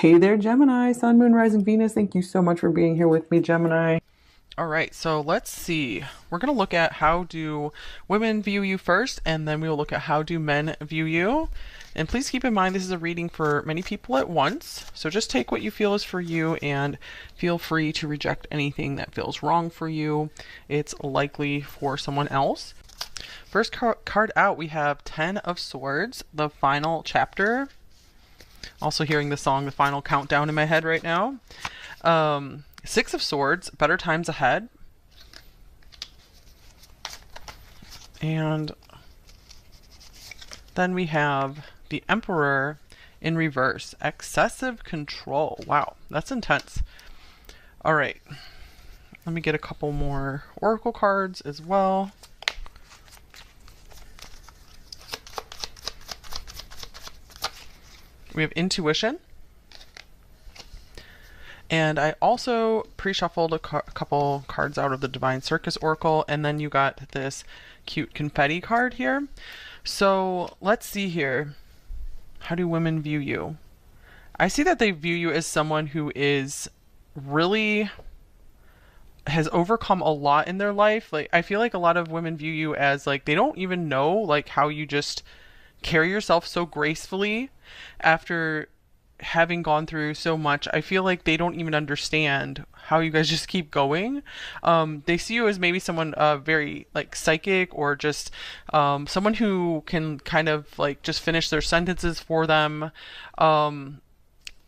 Hey there, Gemini, Sun, Moon, Rising, Venus. Thank you so much for being here with me, Gemini. All right, so let's see. We're going to look at how do women view you first, and then we will look at how do men view you. And please keep in mind this is a reading for many people at once. So just take what you feel is for you and feel free to reject anything that feels wrong for you. It's likely for someone else. First card out, we have 10 of Swords, the final chapter. Also hearing the song The Final Countdown in my head right now. Six of Swords, better times ahead. And then we have the Emperor in reverse, excessive control. Wow, that's intense. All right, let me get a couple more oracle cards as well. We have intuition. And I also pre-shuffled a couple cards out of the Divine Circus Oracle, and then you got this cute confetti card here. So let's see here. How do women view you? I see that they view you as someone who is really has overcome a lot in their life. Like I feel like a lot of women view you as like they don't even know like how you just carry yourself so gracefully after having gone through so much. I feel like they don't even understand how you guys just keep going. They see you as maybe someone very like psychic or just someone who can kind of like just finish their sentences for them. The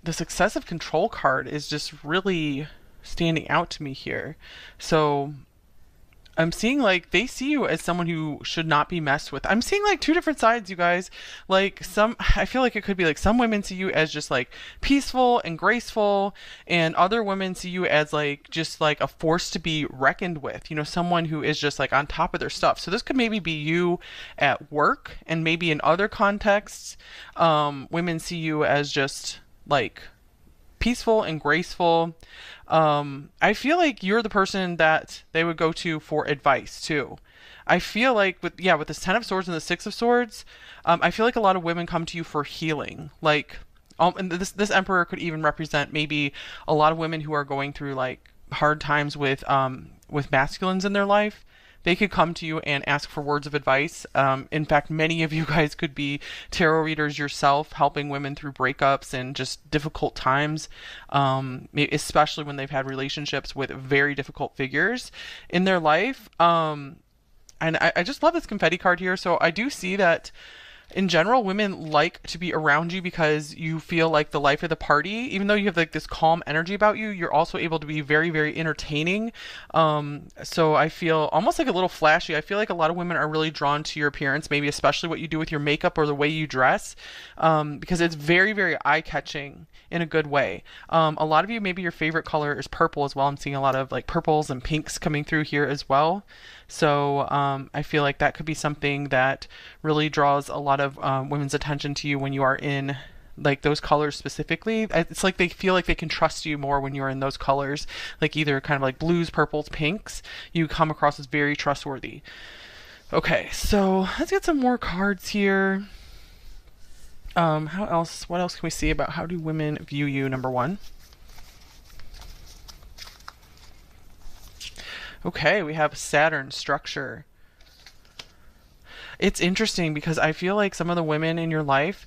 successive control card is just really standing out to me here. So I'm seeing like they see you as someone who should not be messed with. I'm seeing like two different sides, you guys. Like I feel like it could be like some women see you as just like peaceful and graceful, and other women see you as like just like a force to be reckoned with. You know, someone who is just like on top of their stuff. So this could maybe be you at work, and maybe in other contexts, women see you as just like peaceful and graceful. I feel like you're the person that they would go to for advice too. I feel like with this Ten of Swords and the Six of Swords, I feel like a lot of women come to you for healing. Like, and this Emperor could even represent maybe a lot of women who are going through like hard times with masculines in their life. They could come to you and ask for words of advice. In fact, many of you guys could be tarot readers yourself, helping women through breakups and just difficult times, especially when they've had relationships with very difficult figures in their life. And I just love this confetti card here. So I do see that in general, women like to be around you because you feel like the life of the party. Even though you have like this calm energy about you, you're also able to be very, very entertaining. So I feel almost like a little flashy. I feel like a lot of women are really drawn to your appearance, maybe especially what you do with your makeup or the way you dress, because it's very, very eye-catching in a good way. A lot of you, maybe your favorite color is purple as well. I'm seeing a lot of like purples and pinks coming through here as well. So I feel like that could be something that really draws a lot of women's attention to you when you are in like those colors specifically. It's like they feel like they can trust you more when you're in those colors, like either kind of like blues, purples, pinks. You come across as very trustworthy. Okay, so let's get some more cards here. How else? What else can we see about how do women view you? Number one. Okay, we have Saturn structure. It's interesting because I feel like some of the women in your life,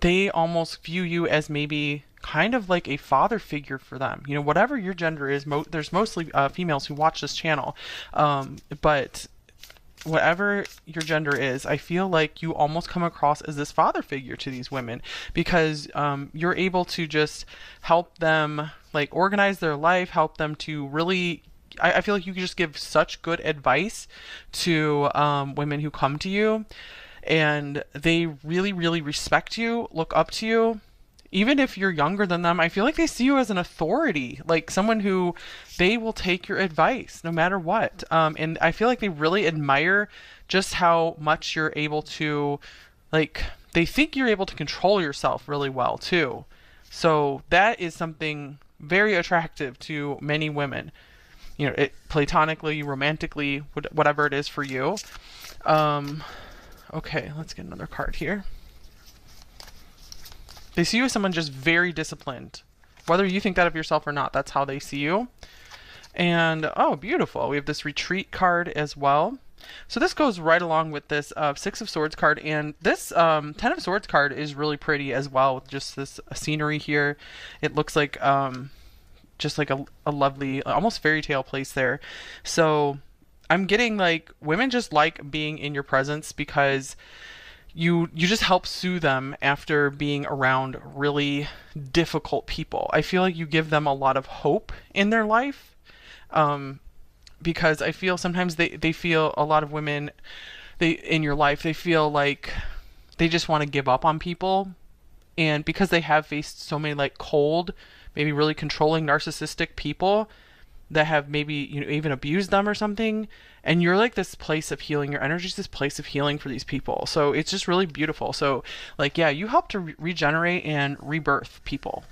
they almost view you as maybe kind of like a father figure for them. You know, whatever your gender is, there's mostly females who watch this channel. But whatever your gender is, I feel like you almost come across as this father figure to these women because you're able to just help them like organize their life, help them to really. I feel like you can just give such good advice to women who come to you, and they really, really respect you, look up to you. Even if you're younger than them, I feel like they see you as an authority, like someone who they will take your advice no matter what. And I feel like they really admire just how much you're able to, like, they think you're able to control yourself really well too. So that is something very attractive to many women. You know, it platonically, romantically, whatever it is for you. Okay, let's get another card here. They see you as someone just very disciplined. Whether you think that of yourself or not, that's how they see you. And oh, beautiful. We have this retreat card as well. So this goes right along with this Six of Swords card, and this Ten of Swords card is really pretty as well, with just this scenery here. It looks like just like a lovely, almost fairy tale place there. So I'm getting like women just like being in your presence because you just help soothe them after being around really difficult people. I feel like you give them a lot of hope in their life. Because I feel sometimes they feel, a lot of women, they in your life, they feel like they just want to give up on people. And because they have faced so many like cold, maybe really controlling narcissistic people that have maybe, you know, even abused them or something, and you're like this place of healing, your energy is this place of healing for these people. So it's just really beautiful. So like, yeah, you help to regenerate and rebirth people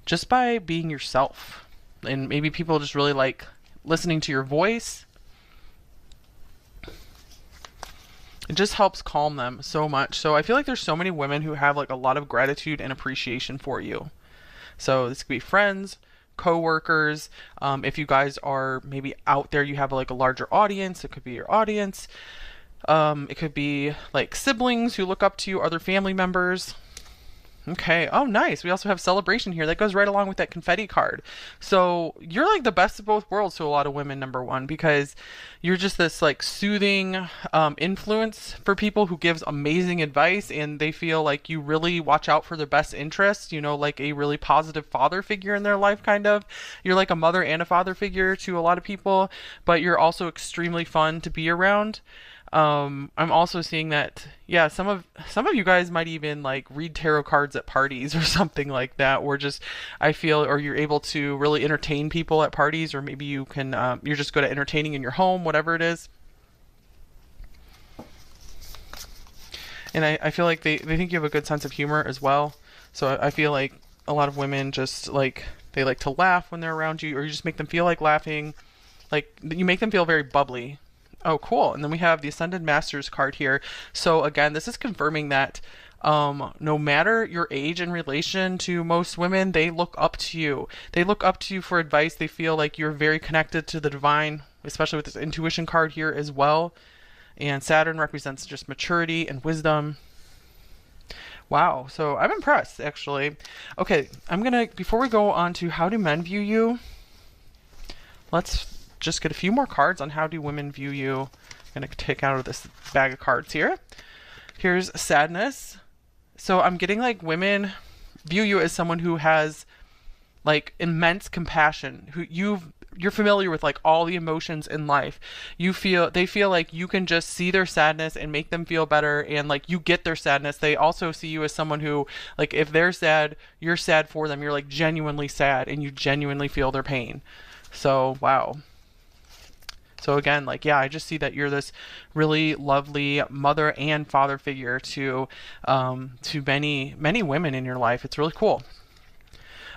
just by being yourself. And maybe people just really like listening to your voice. It just helps calm them so much. So I feel like there's so many women who have like a lot of gratitude and appreciation for you. So this could be friends, co-workers. If you guys are maybe out there, you have like a larger audience. It could be your audience. It could be like siblings who look up to you, other family members. Okay. Oh, nice. We also have celebration here. That goes right along with that confetti card. So you're like the best of both worlds to a lot of women, number one, because you're just this like soothing influence for people who gives amazing advice, and they feel like you really watch out for their best interests, you know, like a really positive father figure in their life, kind of. You're like a mother and a father figure to a lot of people, but you're also extremely fun to be around. I'm also seeing that, yeah, some of you guys might even like read tarot cards at parties or something like that, or just, I feel, or you're able to really entertain people at parties, or maybe you can, you're just good at entertaining in your home, whatever it is. And I feel like they think you have a good sense of humor as well. So I feel like a lot of women just like, they like to laugh when they're around you, or you just make them feel like laughing. Like you make them feel very bubbly. Oh, cool. And then we have the Ascended Masters card here. So again, this is confirming that no matter your age in relation to most women, they look up to you. They look up to you for advice. They feel like you're very connected to the divine, especially with this intuition card here as well. And Saturn represents just maturity and wisdom. Wow. So I'm impressed, actually. Okay, before we go on to how do men view you, let's just get a few more cards on how do women view you. I'm going to take out of this bag of cards here. Here's sadness. So I'm getting like women view you as someone who has like immense compassion, who you're familiar with like all the emotions in life. They feel like you can just see their sadness and make them feel better, and like you get their sadness. They also see you as someone who, like, if they're sad, you're sad for them. You're like genuinely sad and you genuinely feel their pain. So wow. So again, like, yeah, I just see that you're this really lovely mother and father figure to many, many women in your life. It's really cool.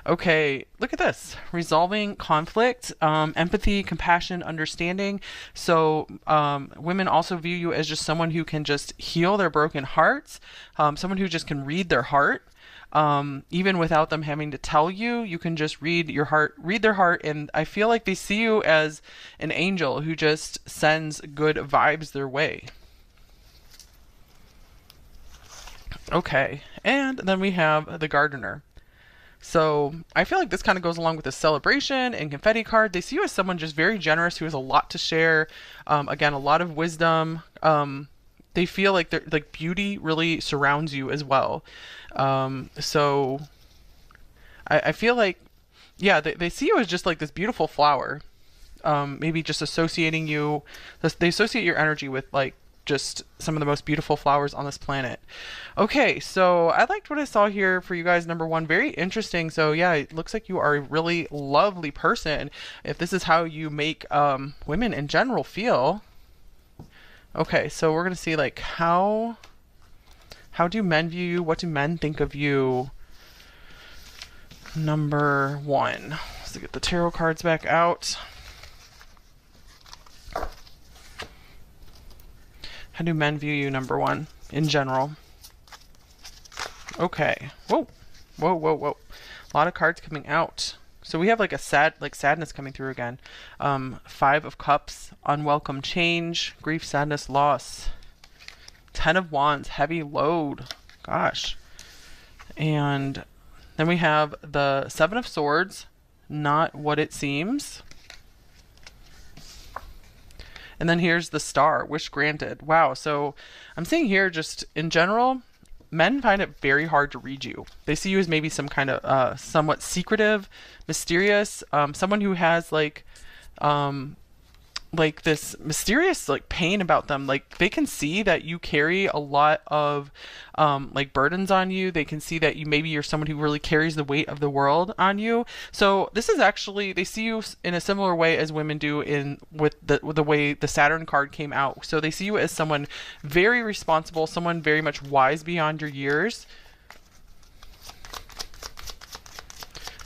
Okay, look at this. Resolving conflict, empathy, compassion, understanding. So women also view you as just someone who can just heal their broken hearts, someone who just can read their heart. Even without them having to tell you, you can just read their heart, and I feel like they see you as an angel who just sends good vibes their way. Okay, and then we have the gardener. So I feel like this kind of goes along with the celebration and confetti card. They see you as someone just very generous who has a lot to share. Again, a lot of wisdom. They feel like beauty really surrounds you as well. So I feel like, yeah, they see you as just like this beautiful flower. Maybe just associating you, they associate your energy with like just some of the most beautiful flowers on this planet. Okay, so I liked what I saw here for you guys. Number one, very interesting. So yeah, it looks like you are a really lovely person. If this is how you make women in general feel. Okay, so we're gonna see like how do men view you? What do men think of you? Number one. Let's get the tarot cards back out. How do men view you, number one, in general? Okay. Whoa. Whoa, whoa, whoa. A lot of cards coming out. So we have like a sadness coming through again. Five of Cups, unwelcome change, grief, sadness, loss. Ten of Wands, heavy load. Gosh. And then we have the Seven of Swords, not what it seems. And then here's the Star, wish granted. Wow. So I'm seeing here just in general, men find it very hard to read you. They see you as maybe some kind of somewhat secretive, mysterious, someone who has like this mysterious like pain about them. Like they can see that you carry a lot of like burdens on you. They can see that you're someone who really carries the weight of the world on you. So this is actually, they see you in a similar way as women do with the way the Saturn card came out. So they see you as someone very responsible, someone very much wise beyond your years.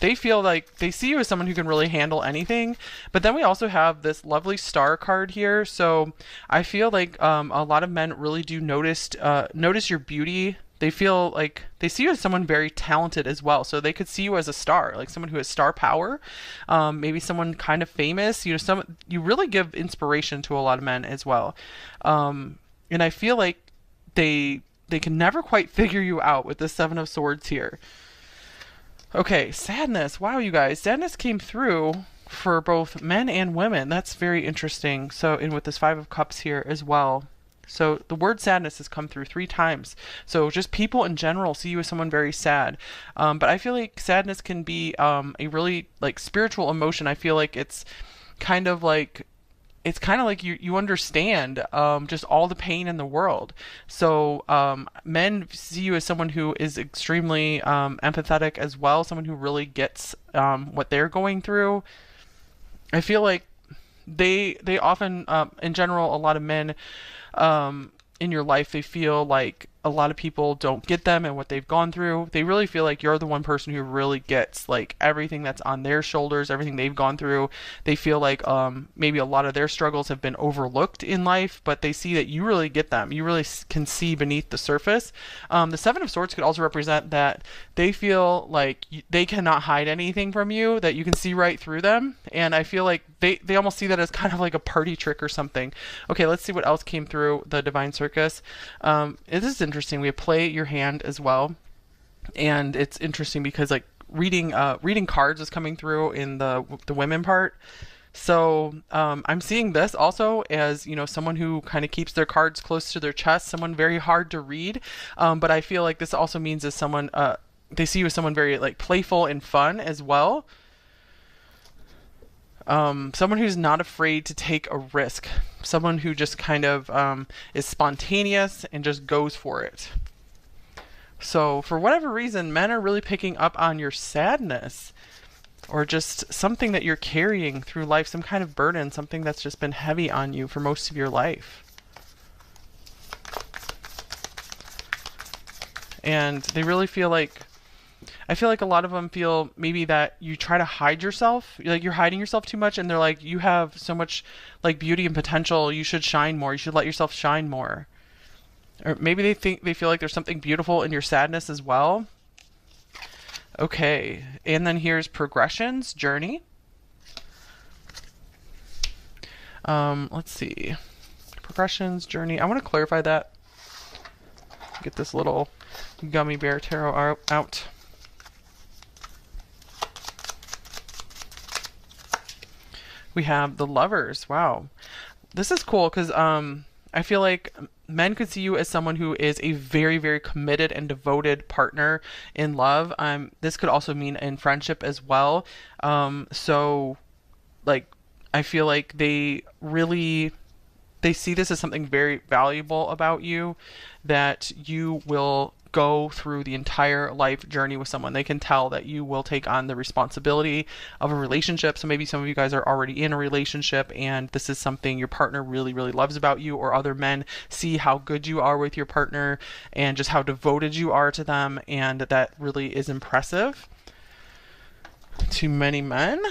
They feel like they see you as someone who can really handle anything. But then we also have this lovely Star card here. So I feel like a lot of men really do notice your beauty. They feel like they see you as someone very talented as well. So they could see you as a star, like someone who has star power, maybe someone kind of famous. You really give inspiration to a lot of men as well. And I feel like they can never quite figure you out with the Seven of Swords here. Okay, sadness. Wow, you guys. Sadness came through for both men and women. That's very interesting. So, and with this Five of Cups here as well. So the word sadness has come through 3 times. So just people in general see you as someone very sad. But I feel like sadness can be a really like spiritual emotion. I feel like it's kind of like you understand just all the pain in the world. So men see you as someone who is extremely empathetic as well, someone who really gets what they're going through. I feel like they often, in general, a lot of men in your life, they feel like a lot of people don't get them and what they've gone through. They really feel like you're the one person who really gets like everything that's on their shoulders, everything they've gone through. They feel like maybe a lot of their struggles have been overlooked in life, but they see that you really get them. You really can see beneath the surface. The Seven of Swords could also represent that they feel like they cannot hide anything from you, that you can see right through them. And I feel like they almost see that as kind of like a party trick or something. Okay, let's see what else came through the Divine Circus. This is interesting. We have play your hand as well, and it's interesting because like reading cards is coming through in the women part. So I'm seeing this also as, you know, someone who kind of keeps their cards close to their chest, someone very hard to read. But I feel like this also means as someone they see you as someone very like playful and fun as well. Someone who's not afraid to take a risk, someone who just kind of is spontaneous and just goes for it. So for whatever reason, men are really picking up on your sadness or just something that you're carrying through life, some kind of burden, something that's just been heavy on you for most of your life. And they really feel like, I feel like a lot of them feel maybe that you try to hide yourself, like you're hiding yourself too much, and they're like, you have so much like beauty and potential, you should shine more, you should let yourself shine more. Or maybe they feel like there's something beautiful in your sadness as well. Okay, and then here's progressions, journey. Let's see, progressions, journey. I want to clarify that. Get this little gummy bear tarot out. We have the Lovers. Wow, this is cool because I feel like men could see you as someone who is a very, very committed and devoted partner in love. This could also mean in friendship as well. So like I feel like they see this as something very valuable about you, that you will go through the entire life journey with someone. They can tell that you will take on the responsibility of a relationship. So maybe some of you guys are already in a relationship and this is something your partner really, really loves about you, or other men see how good you are with your partner and just how devoted you are to them, and that really is impressive to many men.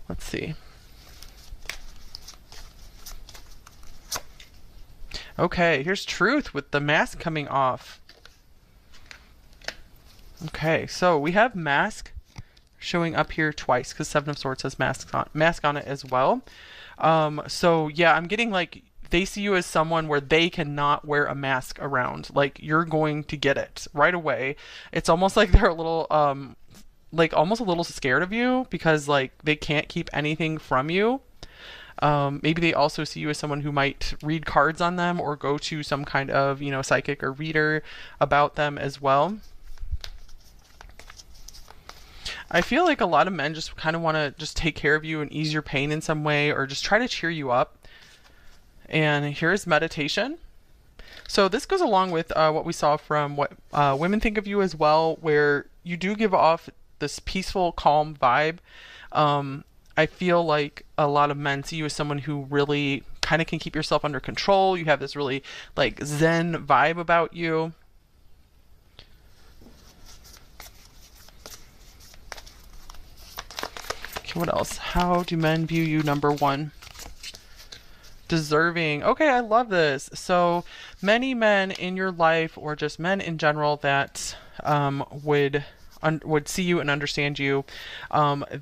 Let's see. Okay, here's Truth with the mask coming off. Okay, so we have mask showing up here twice because Seven of Swords has mask on it as well. So yeah, I'm getting like they see you as someone where they cannot wear a mask around. Like you're going to get it right away. It's almost like they're a little like almost a little scared of you because like they can't keep anything from you. Maybe they also see you as someone who might read cards on them or go to some kind of, you know, psychic or reader about them as well. I feel like a lot of men just kind of want to just take care of you and ease your pain in some way or just try to cheer you up. And here's meditation. So this goes along with what we saw from what women think of you as well, where you do give off this peaceful, calm vibe. I feel like a lot of men see you as someone who really kind of can keep yourself under control. You have this really like Zen vibe about you. Okay, what else? How do men view you? Number one. Deserving. Okay, I love this. So many men in your life, or just men in general, that would see you and understand you.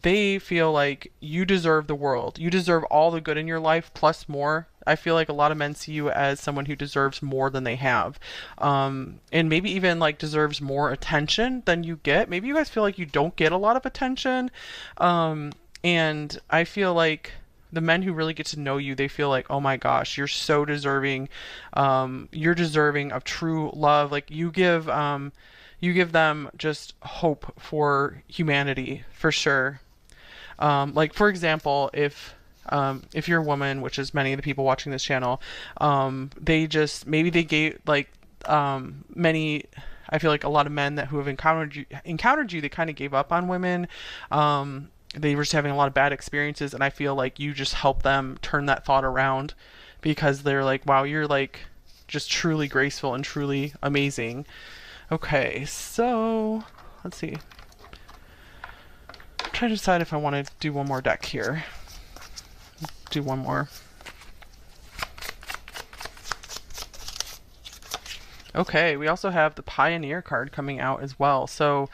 They feel like you deserve the world. You deserve all the good in your life plus more. I feel like a lot of men see you as someone who deserves more than they have, and maybe even like deserves more attention than you get. Maybe you guys feel like you don't get a lot of attention, and I feel like the men who really get to know you, they feel like, oh my gosh, you're so deserving. You're deserving of true love. Like you give them just hope for humanity for sure. Like for example, if you're a woman, which is many of the people watching this channel, they just maybe they gave like many. I feel like a lot of men that who have encountered you, they kind of gave up on women. They were just having a lot of bad experiences, and I feel like you just help them turn that thought around because they're like, wow, you're like just truly graceful and truly amazing. Okay, so let's see. I'm trying to decide if I want to do one more deck here. Do one more. Okay, we also have the Pioneer card coming out as well. So,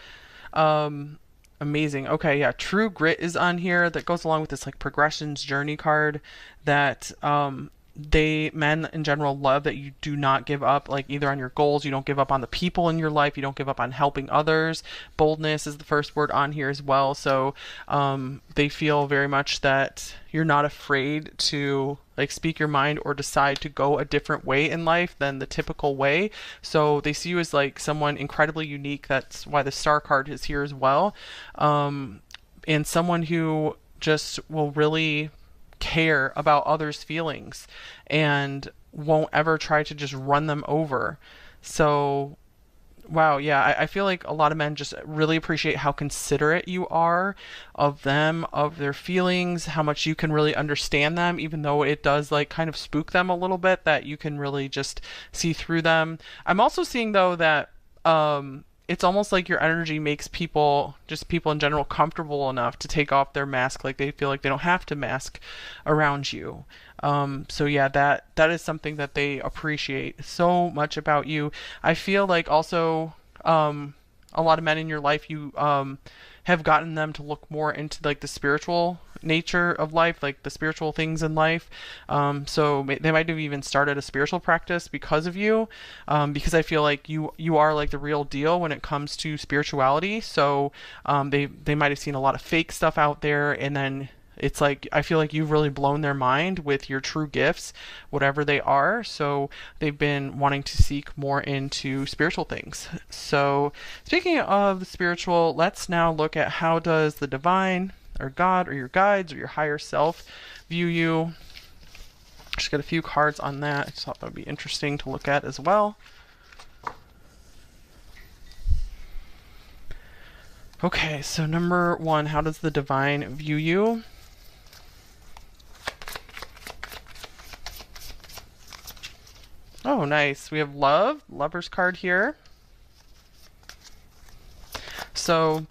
amazing. Okay, yeah, True Grit is on here. That goes along with this like progressions journey card that men in general love, that you do not give up, like either on your goals, you don't give up on the people in your life, you don't give up on helping others. Boldness is the first word on here as well. So they feel very much that you're not afraid to like speak your mind or decide to go a different way in life than the typical way. So they see you as like someone incredibly unique. That's why the Star card is here as well. And someone who just will really care about others' feelings and won't ever try to just run them over. So, wow, yeah, I feel like a lot of men just really appreciate how considerate you are of them, of their feelings, how much you can really understand them, even though it does like kind of spook them a little bit, that you can really just see through them. I'm also seeing though that it's almost like your energy makes people, just people in general, comfortable enough to take off their mask. Like they feel like they don't have to mask around you. So yeah, that is something that they appreciate so much about you. I feel like also a lot of men in your life, you have gotten them to look more into like the spiritual nature of life, like the spiritual things in life. So they might have even started a spiritual practice because of you, because I feel like you are like the real deal when it comes to spirituality. So they might have seen a lot of fake stuff out there, and then it's like I feel like you've really blown their mind with your true gifts, whatever they are. So they've been wanting to seek more into spiritual things. So speaking of the spiritual, let's now look at how does the divine or God or your guides or your higher self view you. Just got a few cards on that. I just thought that would be interesting to look at as well. Okay, so number one, how does the divine view you? Oh, nice. We have love, lover's card here. So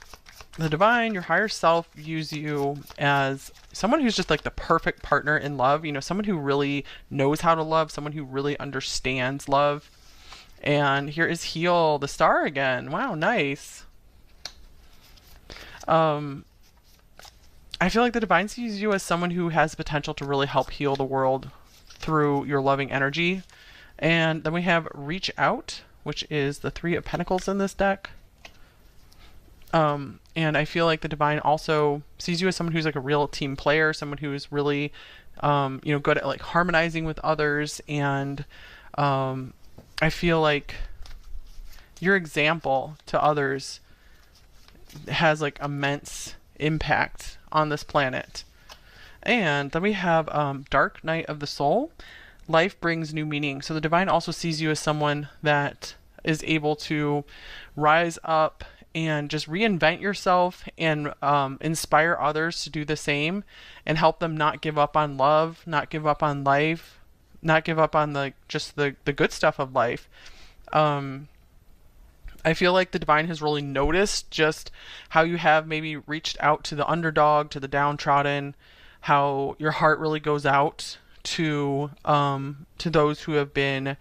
the divine, your higher self, views you as someone who's just like the perfect partner in love, you know, someone who really knows how to love, someone who really understands love. And here is Heal, the star again. Wow, nice. I feel like the divine sees you as someone who has potential to really help heal the world through your loving energy. And then we have reach out, which is the Three of Pentacles in this deck. And I feel like the divine also sees you as someone who's like a real team player, someone who is really, good at like harmonizing with others. And I feel like your example to others has like immense impact on this planet. And then we have Dark Night of the Soul. Life brings new meaning. So the divine also sees you as someone that is able to rise up and just reinvent yourself and inspire others to do the same and help them not give up on love, not give up on life, not give up on the good stuff of life. I feel like the divine has really noticed just how you have maybe reached out to the underdog, to the downtrodden, how your heart really goes out to those who have been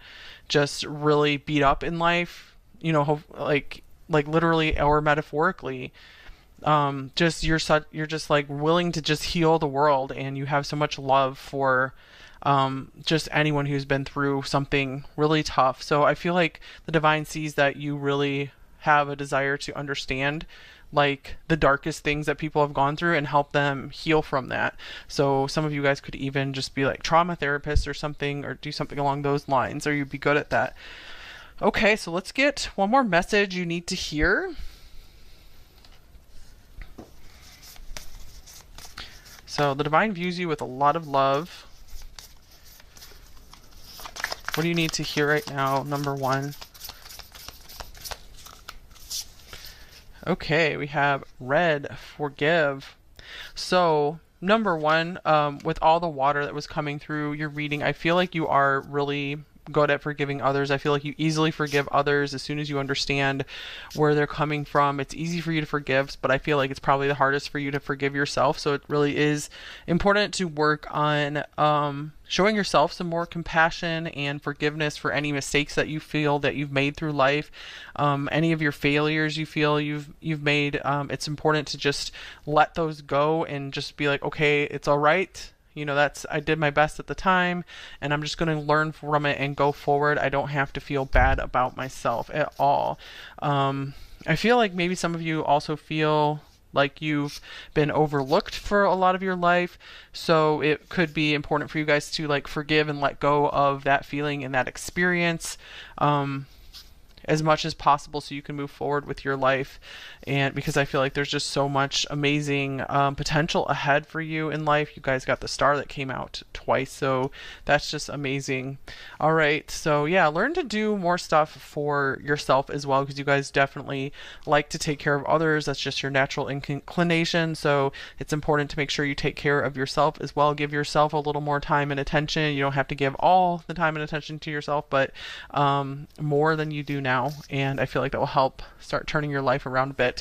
just really beat up in life, like literally or metaphorically. Just you're just like willing to just heal the world, and you have so much love for just anyone who's been through something really tough. So I feel like the divine sees that you really have a desire to understand like the darkest things that people have gone through and help them heal from that. So some of you guys could even just be like trauma therapists or something, or do something along those lines, or you'd be good at that. Okay, so let's get one more message you need to hear. So the divine views you with a lot of love. What do you need to hear right now? Number one. Okay, we have red, forgive. So number one, with all the water that was coming through your reading, I feel like you are really good at forgiving others. I feel like you easily forgive others as soon as you understand where they're coming from. It's easy for you to forgive, but I feel like it's probably the hardest for you to forgive yourself. So it really is important to work on showing yourself some more compassion and forgiveness for any mistakes that you feel that you've made through life, any of your failures you feel you've made. It's important to just let those go and just be like, okay, it's all right. I did my best at the time, and I'm just going to learn from it and go forward. I don't have to feel bad about myself at all. I feel like maybe some of you also feel like you've been overlooked for a lot of your life. So it could be important for you guys to like forgive and let go of that feeling and that experience. As much as possible so you can move forward with your life. And because I feel like there's just so much amazing potential ahead for you in life. You guys got the star that came out twice, so that's just amazing. All right, so yeah, learn to do more stuff for yourself as well, because you guys definitely like to take care of others. That's just your natural inclination, so it's important to make sure you take care of yourself as well. Give yourself a little more time and attention. You don't have to give all the time and attention to yourself, but more than you do now. And I feel like that will help start turning your life around a bit.